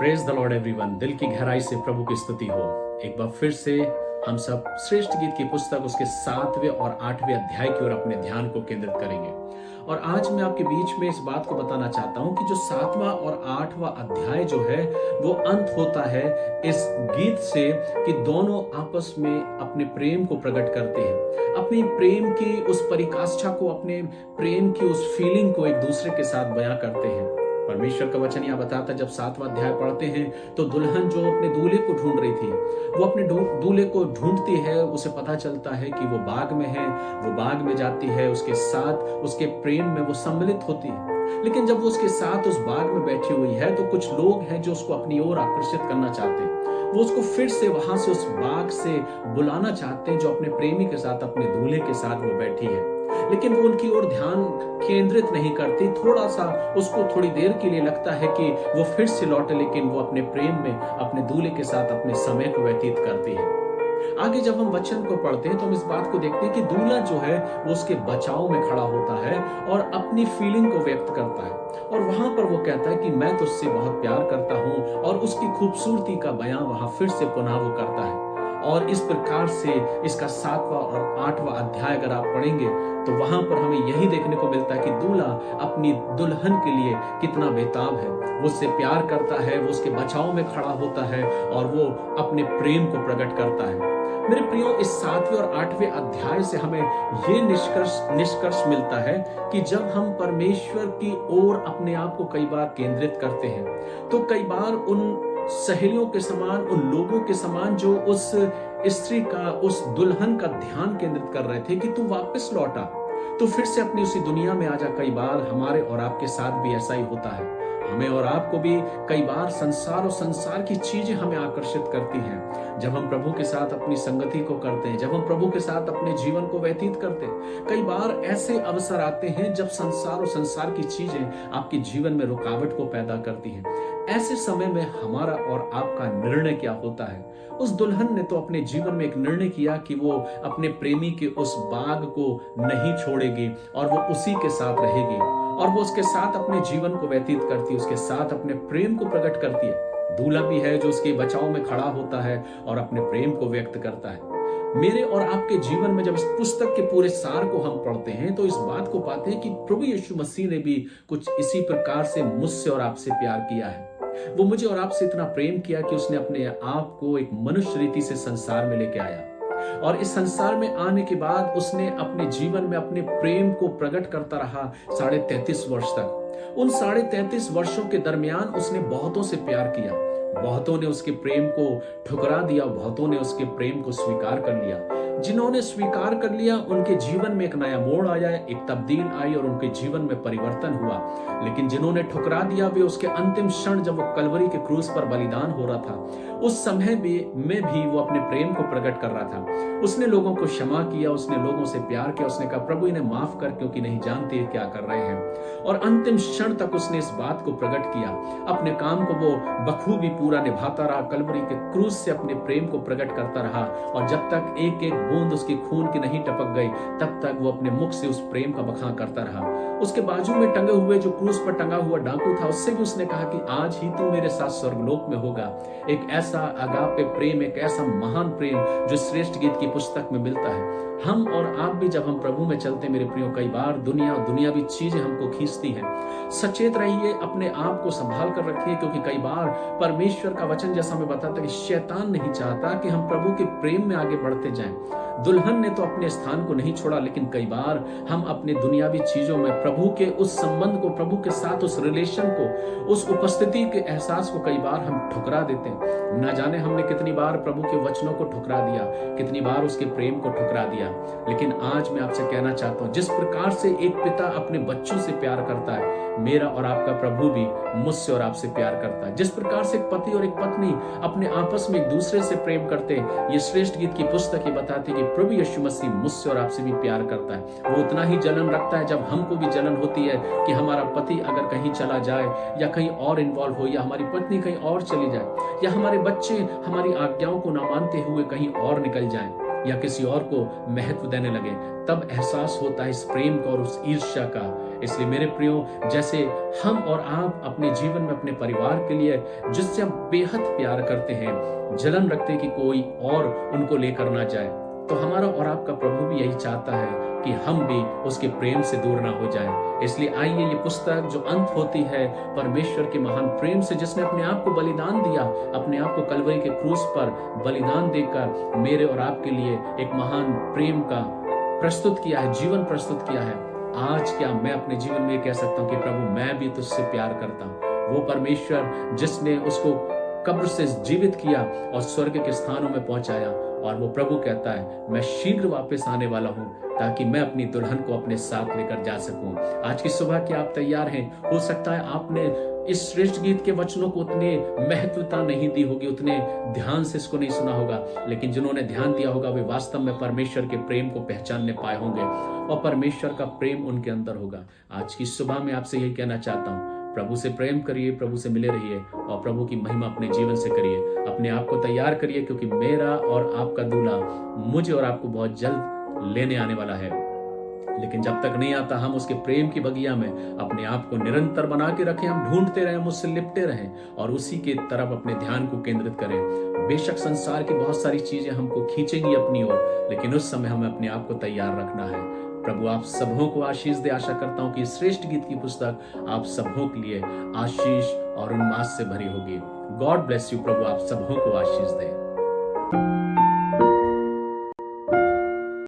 Praise the Lord everyone. दिल की गहराई से प्रभु की स्तुति हो। एक बार फिर से हम सब श्रेष्ठ गीत की पुस्तक उसके 7वें और 8वें अध्याय की ओर अपने ध्यान को केंद्रित करेंगे। और आज मैं आपके बीच में इस बात को बताना चाहता हूं कि जो 7वां और 8वां अध्याय जो है वो अंत होता है इस गीत से कि दोनों आपस में अपने प्रेम को प्रकट करते हैं, अपनी प्रेम की उस परिकाष्ठा को, अपने प्रेम की उस फीलिंग को एक दूसरे के साथ बयां करते हैं। परमेश्वर का वचन यहां बताता है, जब 7वां अध्याय पढ़ते हैं तो दुल्हन जो अपने दूल्हे को ढूंढ रही थी वो अपने दूल्हे को ढूंढती है। उसे पता चलता है कि वो बाग में है, वो बाग में जाती है, उसके साथ उसके प्रेम में वो सम्मिलित होती है। लेकिन जब वो उसके साथ उस बाग में बैठी हुई है तो कुछ लोग हैं जो उसको अपनी ओर आकर्षित करना चाहते हैं। वो उसको फिर से वहां से उस बाग से बुलाना चाहते हैं जो अपने प्रेमी के साथ, अपने दूल्हे के साथ वो बैठी है। लेकिन वो उनकी ओर ध्यान केंद्रित नहीं करती। थोड़ा सा उसको थोड़ी देर के लिए लगता है कि वो फिर से लौटे, लेकिन वो अपने प्रेम में अपने दूल्हे के साथ अपने समय को व्यतीत करती है। आगे जब हम वचन को पढ़ते हैं तो हम इस बात को देखते हैं कि दूल्हा जो है वो उसके बचाव में खड़ा होता है और अपनी फीलिंग को व्यक्त करता है। और वहां पर वो कहता है कि मैं तुझसे बहुत प्यार करता हूं, और उसकी खूबसूरती का बयां वहां फिर से पुनः वो करता है। और इस प्रकार से इसका 7वां और 8वां अध्याय अगर आप पढ़ेंगे तो वहां पर हमें यही देखने को मिलता है कि दूल्हा अपनी दुल्हन के लिए कितना बेताब है। वो उससे प्यार करता है, वो उसके बचाव में खड़ा होता है और वो अपने प्रेम को प्रकट करता है। मेरे प्रियो, इस 7वें और 8वें अध्याय से हमें ये निष्कर्ष मिलता है कि जब हम परमेश्वर की ओर अपने आप को कई बार केंद्रित करते हैं तो कई बार उन सहेलियों के समान, उन लोगों के समान जो उस स्त्री का, उस दुल्हन का ध्यान केंद्रित कर रहे थे कि तू वापस लौटा, तो फिर से अपनी उसी दुनिया में आजा। कई बार हमारे और आपके साथ भी ऐसा ही होता है। हमें और आपको भी कई बार संसार और संसार की चीजें हमें आकर्षित करती हैं। जब हम प्रभु के साथ अपनी संगति को करते हैं, जब हम प्रभु के साथ अपने जीवन को व्यतीत करते हैं, कई बार ऐसे अवसर आते हैं जब संसार और संसार की चीजें आपके जीवन में रुकावट को पैदा करती हैं। ऐसे समय में हमारा और आपका निर्णय क्या होता है? उस दुल्हन ने तो अपने जीवन में एक निर्णय किया कि वो अपने प्रेमी के उस बाग को नहीं छोड़ेगी और वो उसी के साथ रहेगी, और वो उसके साथ अपने जीवन को व्यतीत करती है, उसके साथ अपने प्रेम को प्रकट करती है। दूल्हा भी है जो उसके बचाव में खड़ा होता है और अपने प्रेम को व्यक्त करता है। मेरे और आपके जीवन में जब इस पुस्तक के पूरे सार को हम पढ़ते हैं तो इस बात को पाते हैं कि प्रभु यीशु मसीह ने भी कुछ इसी प्रकार से मुझसे और आपसे प्यार किया है। वो मुझे और आपसे इतना प्रेम किया कि उसने अपने आप को एक मनुष्य रीति से संसार में लेके आया, और इस संसार में आने के बाद उसने अपने जीवन में अपने प्रेम को प्रकट करता रहा 33.5 वर्ष तक। उन 33.5 वर्षों के दरमियान उसने बहुतों से प्यार किया। बहुतों ने उसके प्रेम को ठुकरा दिया, बहुतों ने उसके प्रेम को स्वीकार कर लिया। जिन्होंने स्वीकार कर लिया उनके जीवन में एक नया मोड़ आया, एक तब्दील आई और उनके जीवन में परिवर्तन हुआ। लेकिन जिन्होंने ठुकरा दिया वे उसके अंतिम क्षण जब वो कलवरी के क्रूस पर बलिदान हो रहा था, उस समय में भी वो अपने प्रेम को प्रकट कर रहा था। उसने लोगों को क्षमा किया, उसने लोगों से प्यार किया, उसने कहा प्रभु इन्हें माफ कर क्योंकि नहीं जानते क्या कर रहे हैं। और अंतिम क्षण तक उसने इस बात को प्रकट किया। अपने काम को वो बखूबी पूरा निभाता रहा, कलवरी के क्रूस से अपने प्रेम को प्रकट करता रहा, और जब तक एक एक बूंद उसकी खून की नहीं टपक गई तब तक वो अपने मुख से उस प्रेम का बखान करता रहा। उसके बाजू में टंगे हुए जो क्रूस पर टंगा हुआ डाकू था, उससे भी उसने कहा कि आज ही तू मेरे साथ स्वर्गलोक में होगा। एक ऐसा अगापे प्रेम, एक ऐसा महान प्रेम जो श्रेष्ठ गीत की पुस्तक में मिलता है। हम और आप भी जब हम प्रभु में चलते मेरे प्रियो, कई बार दुनियावी चीजें हमको खींचती हैं। सचेत रहिए, अपने आप को संभाल कर रखिए, क्योंकि कई बार परमेश्वर का वचन जैसा हमें बताता है कि शैतान नहीं चाहता कि हम प्रभु के प्रेम में आगे बढ़ते जाएं। दुल्हन ने तो अपने स्थान को नहीं छोड़ा, लेकिन कई बार हम अपने दुनियावी चीजों में प्रभु के उस संबंध को, प्रभु के साथ उस रिलेशन को, उस उपस्थिति के एहसास को कई बार हम ठुकरा देते हैं। न जाने हमने कितनी बार प्रभु के वचनों को ठुकरा दिया, कितनी बार उसके प्रेम को ठुकरा दिया। लेकिन आज मैं आपसे कहना चाहता हूं, जिस प्रकार से एक पिता अपने बच्चों से प्यार करता है, मेरा और आपका प्रभु भी मुझसे और आपसे प्यार करता है। जिस प्रकार से एक पति और एक पत्नी अपने आपस में एक दूसरे से प्रेम करते हैं, ये श्रेष्ठ गीत की पुस्तक ये बताती है कि प्रभु यीशु मसीह मुझसे और आपसे भी प्यार करता है। वो उतना ही जलन रखता है जब हमको भी जलन होती है कि हमारा पति अगर कहीं चला जाए या कहीं और इन्वॉल्व हो, या हमारी पत्नी कहीं और चली जाए, या हमारे बच्चे हमारी आज्ञाओं को ना मानते हुए कहीं और निकल जाएं। या किसी और को महत्व देने लगे, तब एहसास होता है इस प्रेम का और उस ईर्ष्या का। इसलिए मेरे प्रियो, जैसे हम और आप अपने जीवन में अपने परिवार के लिए जिससे हम बेहद प्यार करते हैं, जलन रखते हैं कि कोई और उनको लेकर ना जाए, तो हमारा और आपका प्रभु भी यही चाहता है कि हम भी उसके प्रेम से दूर ना हो जाएं। इसलिए आइए, ये पुस्तक जो अंत होती है परमेश्वर के महान प्रेम से, जिसने अपने आप को बलिदान दिया, अपने आप को कलवरी के क्रूस पर बलिदान देकर मेरे और आपके लिए एक महान प्रेम का प्रस्तुत किया है, जीवन प्रस्तुत किया है। आज क्या मैं अपने जीवन में कह सकता हूं कि प्रभु, मैं भी तुझसे प्यार करता हूं। वो परमेश्वर जिसने उसको कब्र से जीवित किया और स्वर्ग के स्थानों में पहुंचाया, और वो प्रभु कहता है, मैं शीघ्र वापस आने वाला हूं ताकि मैं अपनी दुल्हन को अपने साथ लेकर जा सकूं। आज की सुबह क्या आप तैयार हैं? हो सकता है आपने इस श्रेष्ठ गीत के वचनों को उतने महत्वता नहीं दी होगी, उतने ध्यान से इसको नहीं सुना होगा, लेकिन जिन्होंने ध्यान दिया होगा वे वास्तव में परमेश्वर के प्रेम को पहचानने पाए होंगे और परमेश्वर का प्रेम उनके अंदर होगा। आज की सुबह में आपसे यही कहना चाहता हूं, प्रभु से प्रेम करिए, प्रभु से मिले रहिए और प्रभु की महिमा अपने जीवन से करिए। अपने आप को तैयार करिए, क्योंकि मेरा और आपका दूल्हा मुझे और आपको बहुत जल्द लेने आने वाला है। लेकिन जब तक नहीं आता, हम उसके प्रेम की बगिया में अपने आप को निरंतर बना के रखें, हम ढूंढते रहें, मुझसे लिपटे रहें और उसी की तरफ अपने ध्यान को केंद्रित करें। बेशक संसार की बहुत सारी चीजें हमको खींचेंगी अपनी ओर, लेकिन उस समय हमें अपने आप को तैयार रखना है। प्रभु आप सबों को आशीष दे। आशा करता हूं कि श्रेष्ठ गीत की पुस्तक आप सबों के लिए आशीष और उन्माद से भरी होगी। God bless you. प्रभु आप सबों को आशीष दे।